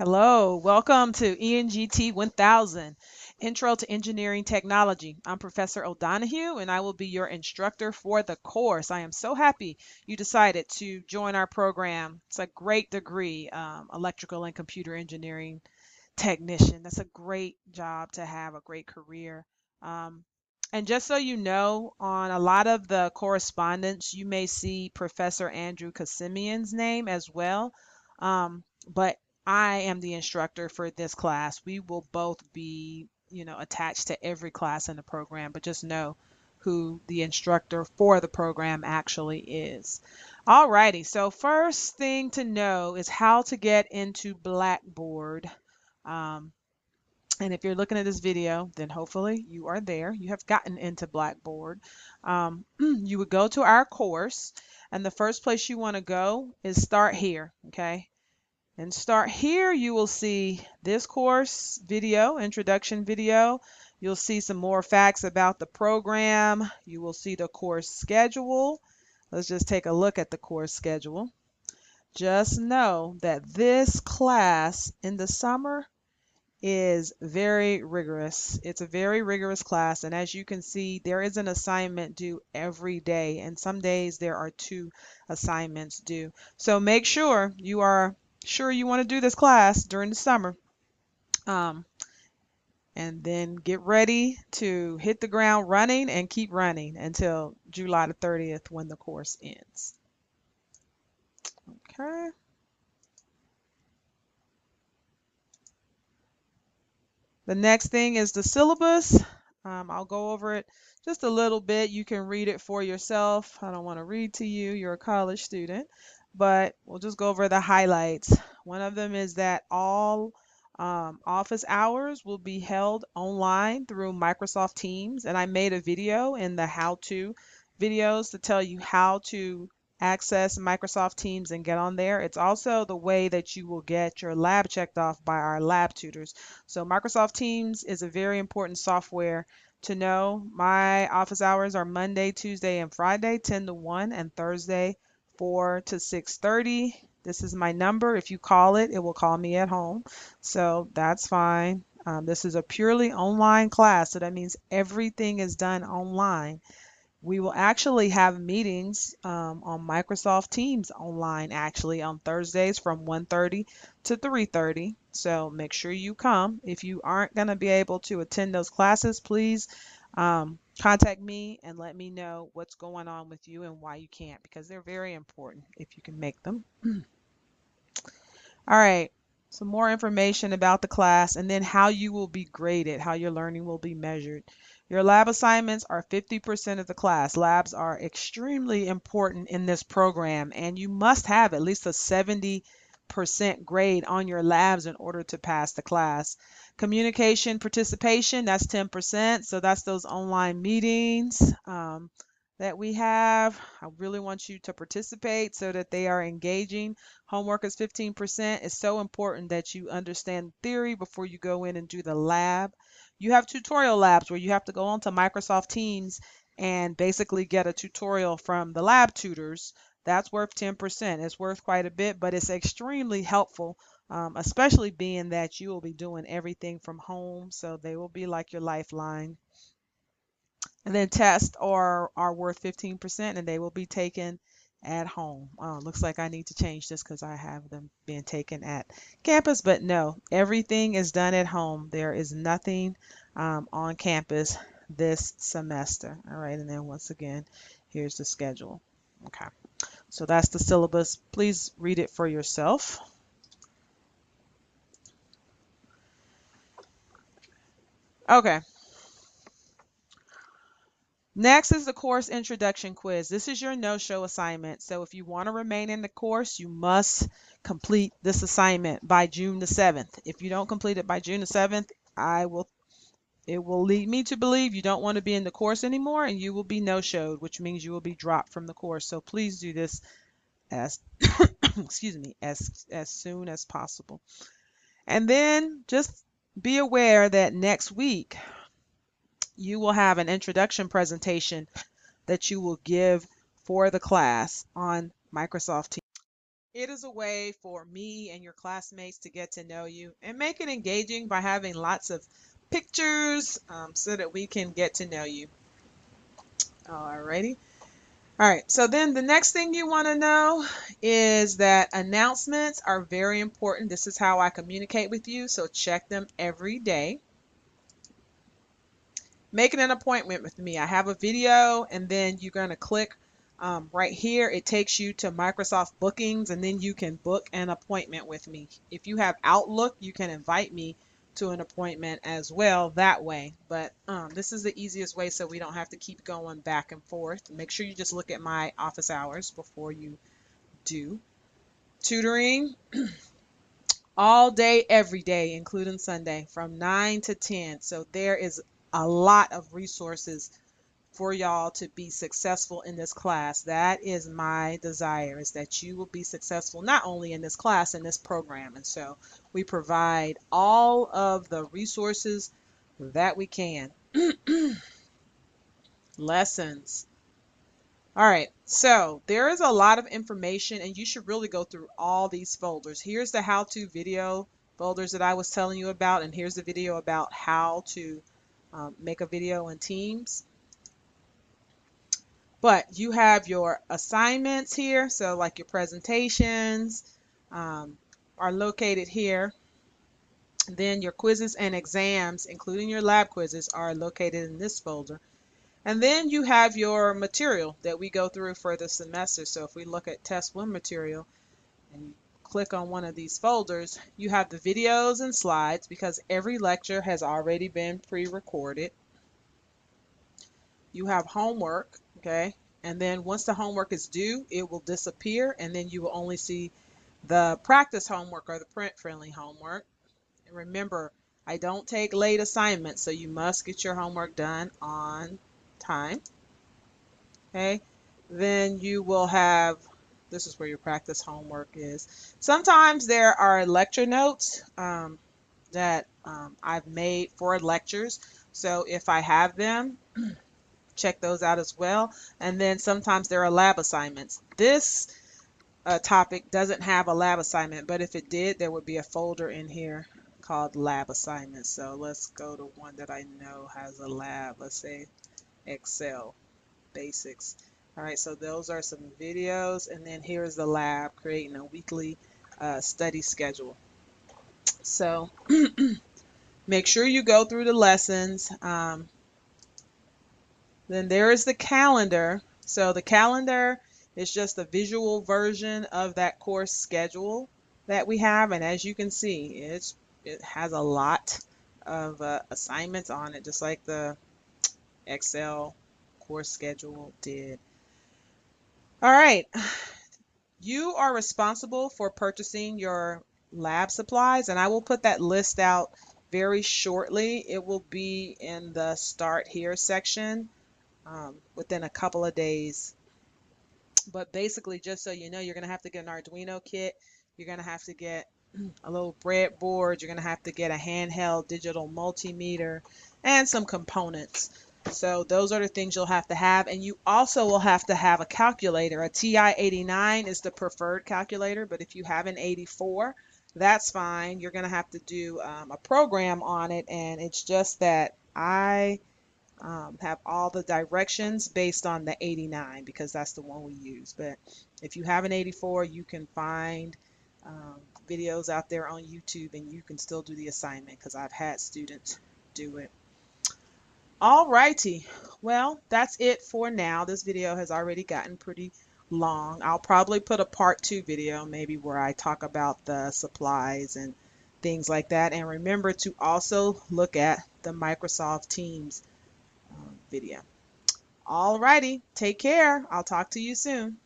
Hello, welcome to ENGT 1000, Intro to Engineering Technology. I'm Professor O'Donoghue, and I will be your instructor for the course. I am so happy you decided to join our program. It's a great degree, electrical and computer engineering technician. That's a great job to have, a great career. Um, and just so you know, on a lot of the correspondence, you may see Professor Andrew Kasimian's name as well. But I am the instructor for this class. We will both be, attached to every class in the program, but just know who the instructor for the program actually is. Alrighty, so first thing to know is how to get into Blackboard. Um, and if you're looking at this video, then hopefully you are there. You have gotten into Blackboard. You would go to our course, and the first place you want to go is start here, okay? And start here, you will see this course video, introduction video. You'll see some more facts about the program. You will see the course schedule. Let's just take a look at the course schedule. Just know that this class in the summer is very rigorous. It's a very rigorous class, and as you can see, there is an assignment due every day, and some days there are 2 assignments due. So make sure you are sure you want to do this class during the summer. And then get ready to hit the ground running and keep running until July the 30th when the course ends. Okay. The next thing is the syllabus. I'll go over it just a little bit. You can read it for yourself. I don't want to read to you. You're a college student, but we'll just go over the highlights. One of them is that all office hours will be held online through Microsoft Teams, and I made a video in the how-to videos to tell you how to access Microsoft Teams and get on there. It's also the way that you will get your lab checked off by our lab tutors. So Microsoft Teams is a very important software to know. My office hours are Monday, Tuesday, and Friday, 10 to 1, and Thursday, 4 to 6:30. This is my number. If you call it, it will call me at home. So that's fine. This is a purely online class, so that means everything is done online. We will actually have meetings on Microsoft Teams online actually on Thursdays from 1:30 to 3:30. So make sure you come. If you aren't going to be able to attend those classes, please contact me and let me know what's going on with you and why you can't, because they're very important if you can make them. All right. Some more information about the class and then how you will be graded, how your learning will be measured. Your lab assignments are 50% of the class. Labs are extremely important in this program, and you must have at least a 70% grade on your labs in order to pass the class. Communication participation, that's 10%. So that's those online meetings that we have. I really want you to participate so that they are engaging. Homework is 15%. It's so important that you understand theory before you go in and do the lab. You have tutorial labs where you have to go onto Microsoft Teams and basically get a tutorial from the lab tutors. That's worth 10%. It's worth quite a bit, but it's extremely helpful, especially being that you will be doing everything from home. So they will be like your lifeline. And then tests are worth 15%, and they will be taken at home. Looks like I need to change this because I have them being taken at campus, but no, everything is done at home. There is nothing on campus this semester. All right, and then once again, here's the schedule. Okay, so that's the syllabus. Please read it for yourself. Okay. Next is the course introduction quiz. This is your no-show assignment. So if you want to remain in the course, you must complete this assignment by June the 7th. If you don't complete it by June the 7th, it will lead me to believe you don't want to be in the course anymore, and you will be no-showed, which means you will be dropped from the course. So please do this as excuse me, as soon as possible. And then just be aware that next week you will have an introduction presentation that you will give for the class on Microsoft Teams. It is a way for me and your classmates to get to know you and make it engaging by having lots of pictures so that we can get to know you. Alrighty. All right, so then the next thing you want to know is that announcements are very important. This is how I communicate with you, so check them every day. Making an appointment with me. I have a video, and then you're going to click right here. It takes you to Microsoft Bookings, and then you can book an appointment with me. If you have Outlook, you can invite me to an appointment as well that way. But this is the easiest way so we don't have to keep going back and forth. Make sure you just look at my office hours before you do. Tutoring all day, every day, including Sunday, from 9 to 10. So there is a lot of resources for y'all to be successful in this class. That is my desire, is that you will be successful not only in this class, in this program. And so we provide all of the resources that we can. Lessons. All right, so there is a lot of information, and you should really go through all these folders. Here's the how-to video folders that I was telling you about, and here's the video about how to make a video in Teams. But you have your assignments here, so like your presentations are located here. Then your quizzes and exams, including your lab quizzes, are located in this folder. And then you have your material that we go through for the semester. So if we look at Test 1 material and you click on one of these folders, you have the videos and slides because every lecture has already been pre-recorded. You have homework, okay? And then once the homework is due, it will disappear, and then you will only see the practice homework or the print-friendly homework. And remember, I don't take late assignments, so you must get your homework done on time. Okay, then you will have, this is where your practice homework is. Sometimes there are lecture notes that I've made for lectures. So if I have them, check those out as well. And then sometimes there are lab assignments. This topic doesn't have a lab assignment, but if it did, there would be a folder in here called lab assignments. So let's go to one that I know has a lab. Let's say Excel basics. All right, so those are some videos, and then here's the lab, creating a weekly study schedule. So make sure you go through the lessons. Then there is the calendar. So the calendar is just a visual version of that course schedule that we have, and as you can see, it has a lot of assignments on it, just like the Excel course schedule did. All right, you are responsible for purchasing your lab supplies, and I will put that list out very shortly. It will be in the Start Here section within a couple of days. But basically, just so you know, you're going to have to get an Arduino kit. You're going to have to get a little breadboard. You're going to have to get a handheld digital multimeter and some components. So those are the things you'll have to have. And you also will have to have a calculator. A TI-89 is the preferred calculator, but if you have an 84, that's fine. You're going to have to do a program on it, and it's just that I have all the directions based on the 89 because that's the one we use. But if you have an 84, you can find videos out there on YouTube, and you can still do the assignment because I've had students do it. Alrighty, well, that's it for now. This video has already gotten pretty long. I'll probably put a part 2 video maybe where I talk about the supplies and things like that. And remember to also look at the Microsoft Teams video. Alrighty, take care. I'll talk to you soon.